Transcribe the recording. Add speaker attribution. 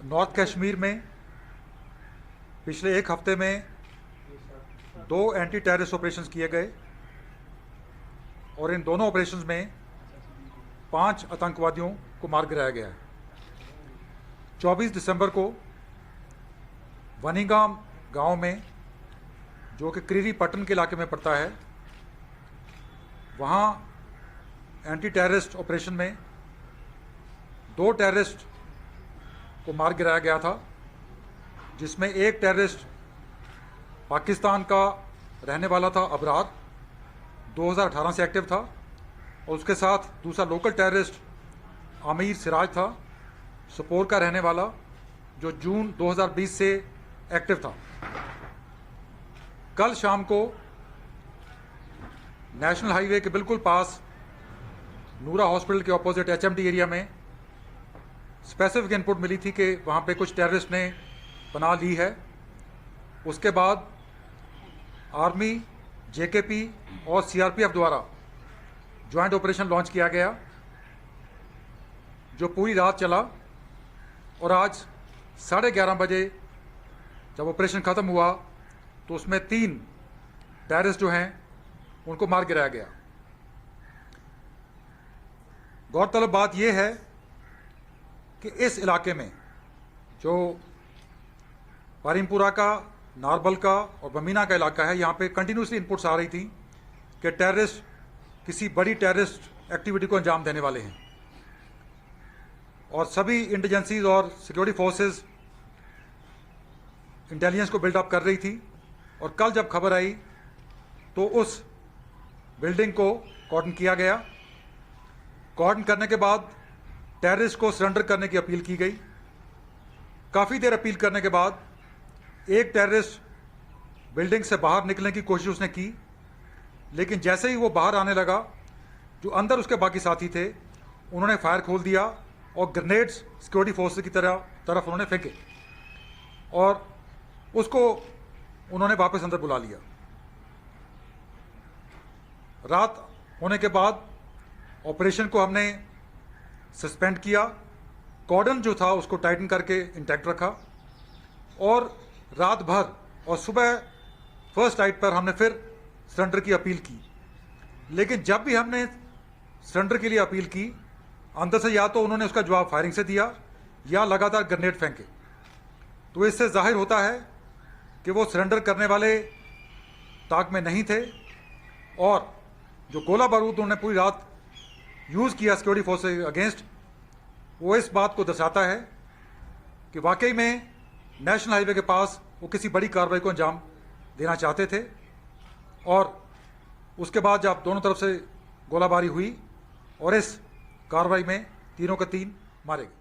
Speaker 1: North Kashmir में पिछले एक हफ्ते में 2 एंटी टेररिस्ट ऑपरेशंस किए गए और इन दोनों ऑपरेशंस में 5 आतंकवादियों को मार गिराया गया है। 24 दिसंबर को वनीगाम गांव में, जो कि क्रीरी पट्टन के इलाके में पड़ता है, वहाँ एंटी टेररिस्ट ऑपरेशन में 2 टेररिस्ट को मार गिराया गया था, जिसमें एक टेररिस्ट पाकिस्तान का रहने वाला था, अबरार, 2018 से एक्टिव था, और उसके साथ दूसरा लोकल टेररिस्ट आमिर सिराज था, सोपोर का रहने वाला, जो जून 2020 से एक्टिव था। कल शाम को नेशनल हाईवे के बिल्कुल पास नूरा हॉस्पिटल के ऑपोजिट HMT एरिया में स्पेसिफिक इनपुट मिली थी कि वहाँ पे कुछ टेररिस्ट ने पनाह ली है। उसके बाद आर्मी, JKP और CRPF द्वारा ज्वाइंट ऑपरेशन लॉन्च किया गया, जो पूरी रात चला, और आज 11:30 बजे जब ऑपरेशन ख़त्म हुआ तो उसमें 3 टेररिस्ट जो हैं उनको मार गिराया गया। गौरतलब बात यह है कि इस इलाके में, जो पारिमपुरा का, नारबल का और बमीना का इलाका है, यहाँ पे कंटिन्यूसली इनपुट्स आ रही थी कि टेररिस्ट किसी बड़ी टेररिस्ट एक्टिविटी को अंजाम देने वाले हैं, और सभी इंटेलिजेंसीज और सिक्योरिटी फोर्सेस इंटेलिजेंस को बिल्डअप कर रही थी। और कल जब खबर आई तो उस बिल्डिंग को कॉर्डन किया गया। कॉर्डन करने के बाद टेररिस्ट को सरेंडर करने की अपील की गई। काफ़ी देर अपील करने के बाद एक टेररिस्ट बिल्डिंग से बाहर निकलने की कोशिश उसने की, लेकिन जैसे ही वो बाहर आने लगा, जो अंदर उसके बाकी साथी थे उन्होंने फायर खोल दिया और ग्रेनेड्स सिक्योरिटी फोर्स की तरफ उन्होंने फेंके और उसको उन्होंने वापस अंदर बुला लिया। रात होने के बाद ऑपरेशन को हमने सस्पेंड किया, कॉर्डन जो था उसको टाइटन करके इंटैक्ट रखा, और रात भर और सुबह फर्स्ट नाइट पर हमने फिर सरेंडर की अपील की। लेकिन जब भी हमने सरेंडर के लिए अपील की, अंदर से या तो उन्होंने उसका जवाब फायरिंग से दिया या लगातार ग्रेनेड फेंके। तो इससे जाहिर होता है कि वो सरेंडर करने वाले ताक में नहीं थे, और जो गोला बारूद उन्होंने पूरी रात यूज़ किया सिक्योरिटी फोर्स के अगेंस्ट, वो इस बात को दर्शाता है कि वाकई में नेशनल हाईवे के पास वो किसी बड़ी कार्रवाई को अंजाम देना चाहते थे। और उसके बाद जब दोनों तरफ से गोलाबारी हुई और इस कार्रवाई में तीनों के 3 मारे गए।